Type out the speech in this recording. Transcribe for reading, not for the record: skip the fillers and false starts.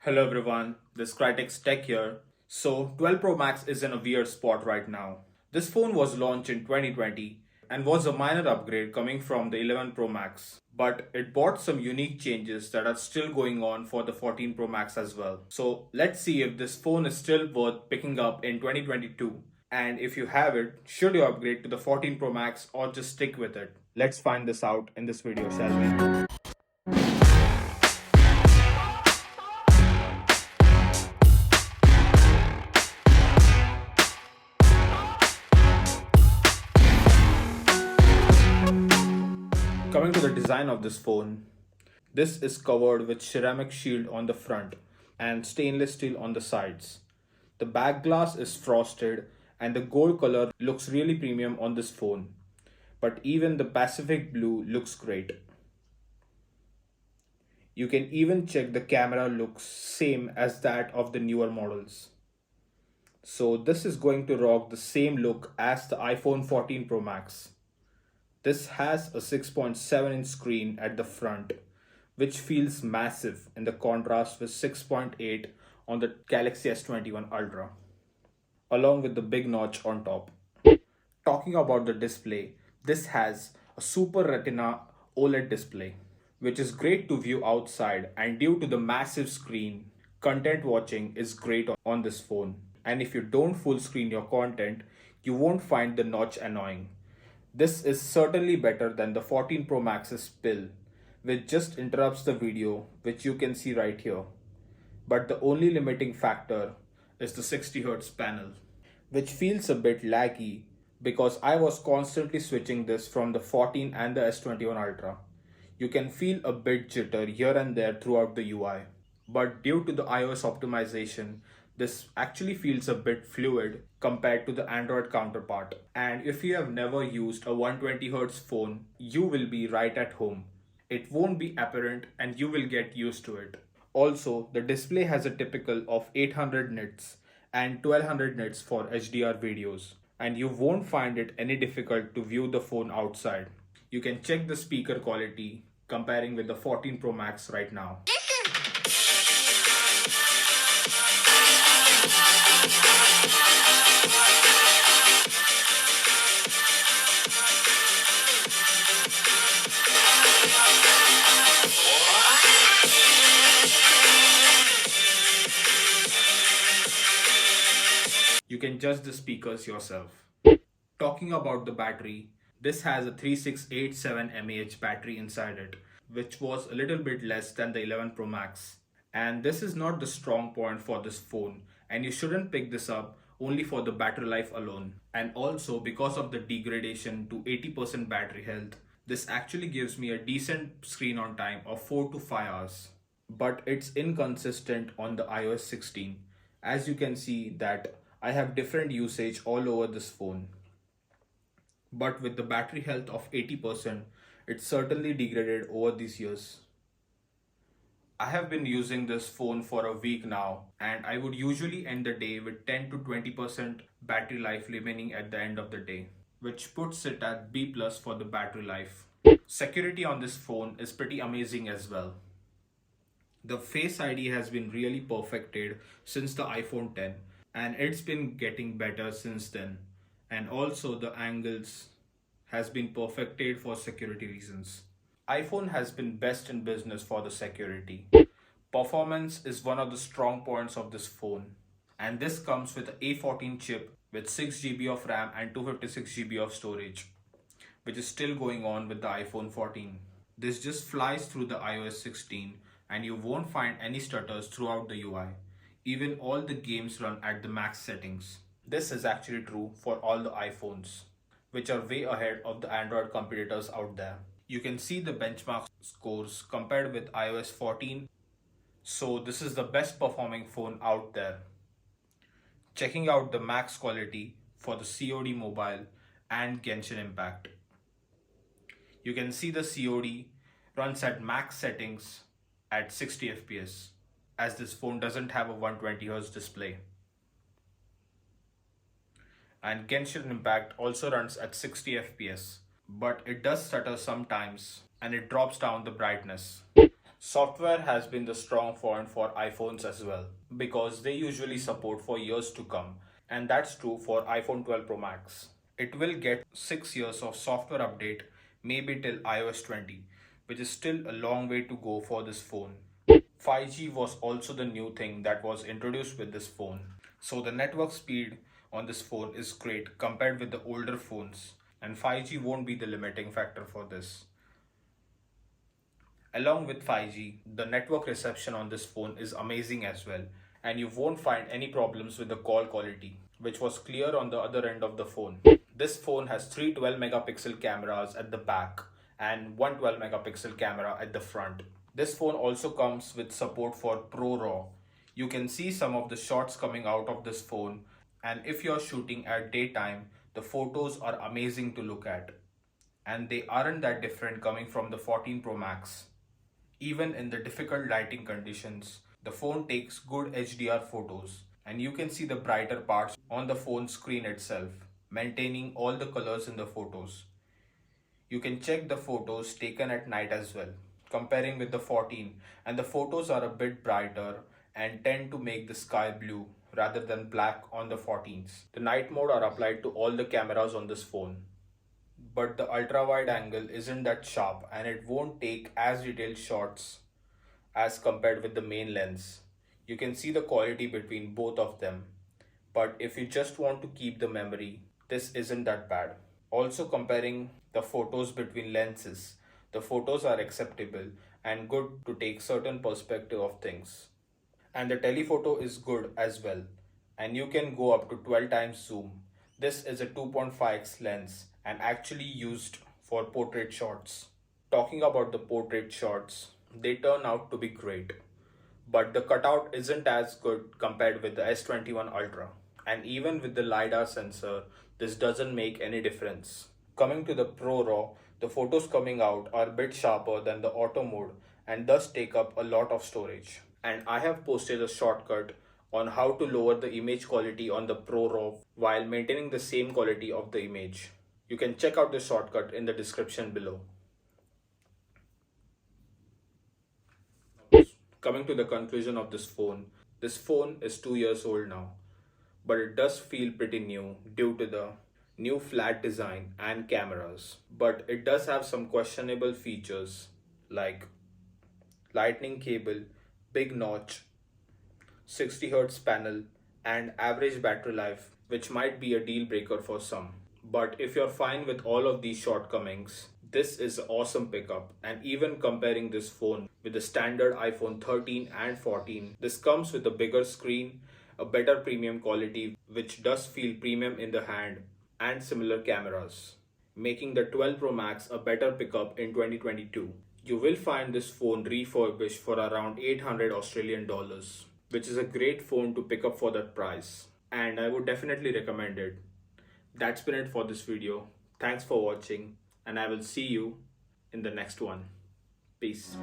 Hello everyone, this is Crytek's Tech here. So, 12 Pro Max is in a weird spot right now. This phone was launched in 2020 and was a minor upgrade coming from the 11 Pro Max. But it brought some unique changes that are still going on for the 14 Pro Max as well. So, let's see if this phone is still worth picking up in 2022. And if you have it, should you upgrade to the 14 Pro Max or just stick with it? Let's find this out in this video, shall we? Coming to the design of this phone, this is covered with ceramic shield on the front and stainless steel on the sides. The back glass is frosted and the gold color looks really premium on this phone. But even the Pacific blue looks great. You can even check the camera looks same as that of the newer models. So this is going to rock the same look as the iPhone 14 Pro Max. This has a 6.7-inch screen at the front, which feels massive in the contrast with 6.8 on the Galaxy S21 Ultra, along with the big notch on top. Talking about the display, this has a Super Retina OLED display, which is great to view outside, and due to the massive screen, content watching is great on this phone. And if you don't full screen your content, you won't find the notch annoying. This is certainly better than the 14 Pro Max's pill, which just interrupts the video, which you can see right here. But the only limiting factor is the 60Hz panel, which feels a bit laggy because I was constantly switching this from the 14 and the S21 Ultra. You can feel a bit jitter here and there throughout the UI. But due to the iOS optimization, this actually feels a bit fluid compared to the Android counterpart. And if you have never used a 120Hz phone, you will be right at home. It won't be apparent and you will get used to it. Also, the display has a typical of 800 nits and 1200 nits for HDR videos, and you won't find it any difficult to view the phone outside. You can check the speaker quality comparing with the 14 Pro Max right now. You can judge the speakers yourself. Talking about the battery, this has a 3687 mAh battery inside it, which was a little bit less than the 11 Pro Max. And this is not the strong point for this phone, and you shouldn't pick this up only for the battery life alone. And also because of the degradation to 80% battery health, this actually gives me a decent screen on time of 4 to 5 hours. But it's inconsistent on the iOS 16. As you can see that I have different usage all over this phone. But with the battery health of 80%, it's certainly degraded over these years. I have been using this phone for a week now, and I would usually end the day with 10 to 20% battery life remaining at the end of the day, which puts it at B plus for the battery life. Security on this phone is pretty amazing as well. The Face ID has been really perfected since the iPhone 10, and it's been getting better since then. And also the angles has been perfected for security reasons. iPhone has been best in business for the security. Performance is one of the strong points of this phone, and this comes with an A14 chip with 6 GB of RAM and 256 GB of storage, which is still going on with the iPhone 14. This just flies through the iOS 16 and you won't find any stutters throughout the UI. Even all the games run at the max settings. This is actually true for all the iPhones, which are way ahead of the Android competitors out there. You can see the benchmark scores compared with iOS 14. So this is the best performing phone out there. Checking out the max quality for the COD Mobile and Genshin Impact. You can see the COD runs at max settings at 60 FPS, as this phone doesn't have a 120Hz display. And Genshin Impact also runs at 60 FPS, but it does stutter sometimes and it drops down the brightness. Software has been the strong point for iPhones as well because they usually support for years to come, and that's true for iPhone 12 Pro Max. It will get 6 years of software update, maybe till iOS 20, which is still a long way to go for this phone. 5G was also the new thing that was introduced with this phone. So the network speed on this phone is great compared with the older phones, and 5G won't be the limiting factor for this. Along with 5G, the network reception on this phone is amazing as well, and you won't find any problems with the call quality, which was clear on the other end of the phone. This phone has three 12 megapixel cameras at the back and one 12 megapixel camera at the front. This phone also comes with support for Pro RAW. You can see some of the shots coming out of this phone, and if you're shooting at daytime, the photos are amazing to look at, and they aren't that different coming from the 14 Pro Max. Even in the difficult lighting conditions, the phone takes good HDR photos, and you can see the brighter parts on the phone screen itself, maintaining all the colors in the photos. You can check the photos taken at night as well, comparing with the 14, and the photos are a bit brighter and tend to make the sky blue rather than black on the 14s. The night mode are applied to all the cameras on this phone, but the ultra wide angle isn't that sharp and it won't take as detailed shots as compared with the main lens. You can see the quality between both of them, but if you just want to keep the memory, this isn't that bad. Also, comparing the photos between lenses, the photos are acceptable and good to take certain perspective of things. And the telephoto is good as well, and you can go up to 12 times zoom. This is a 2.5x lens and actually used for portrait shots. Talking about the portrait shots, they turn out to be great, but the cutout isn't as good compared with the S21 Ultra. And even with the LiDAR sensor, this doesn't make any difference. Coming to the Pro RAW, the photos coming out are a bit sharper than the auto mode and thus take up a lot of storage. And I have posted a shortcut on how to lower the image quality on the Pro RAW while maintaining the same quality of the image. You can check out the shortcut in the description below. Coming to the conclusion of this phone is 2 years old now, but it does feel pretty new due to the new flat design and cameras. But it does have some questionable features like lightning cable, big notch, 60 Hz panel, and average battery life, which might be a deal breaker for some. But if you're fine with all of these shortcomings, this is an awesome pickup. And even comparing this phone with the standard iPhone 13 and 14, this comes with a bigger screen, a better premium quality, which does feel premium in the hand, and similar cameras, making the 12 Pro Max a better pickup in 2022. You will find this phone refurbished for around 800 Australian dollars, which is a great phone to pick up for that price, and I would definitely recommend it. That's been it for this video. Thanks for watching, and I will see you in the next one. Peace.